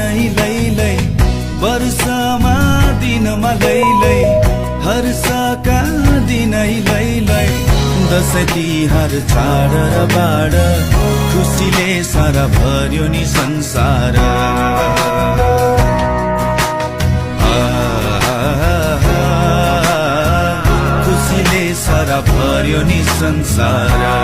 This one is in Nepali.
दिनै लैलै वर्षमा दिनमा लैलै हर्षका दिनै लैलै दशैं तिहार चाड र बाड खुसीले सारा भर्यो नि संसार खुसीले सारा भर्यो नि संसार